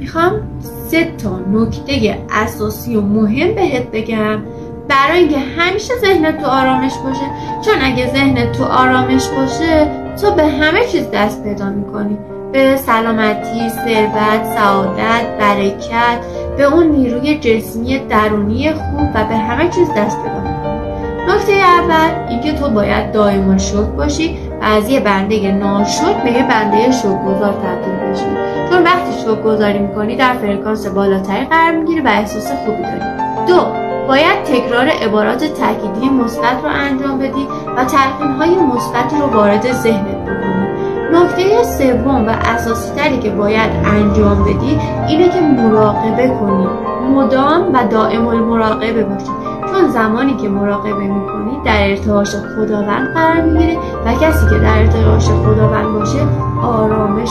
میخوام 3 نکته اساسی و مهم بهت بگم برای اینکه همیشه ذهنت تو آرامش باشه، چون اگه ذهنت تو آرامش باشه تو به همه چیز دست پیدا میکنی، به سلامتی، ثروت، سعادت، برکت، به اون نیروی جسمی درونی خوب و به همه چیز دست پیدا میکنی. نکته اول اینکه تو باید دائم الشکر باشی و از یه بنده ناشکر به یه بنده شکرگزار تبدیل بشی، چون وقتی شکرگزاری میکنی در فرکانس بالاتری قرار میگیری و احساس خوبی داری. 2. باید تکرار عبارات تأکیدی مثبت رو انجام بدی و تلقین‌های مثبتی رو وارد ذهنت بکنی. نکته سوم و اساسی تری که باید انجام بدی اینه که مراقبه کنی، مدام و دائم المراقبه باشی، چون زمانی که مراقبه میکنی در ارتعاش خداوند قرار میگیری و کسی که در ارتعاش خداوند باشه آرامش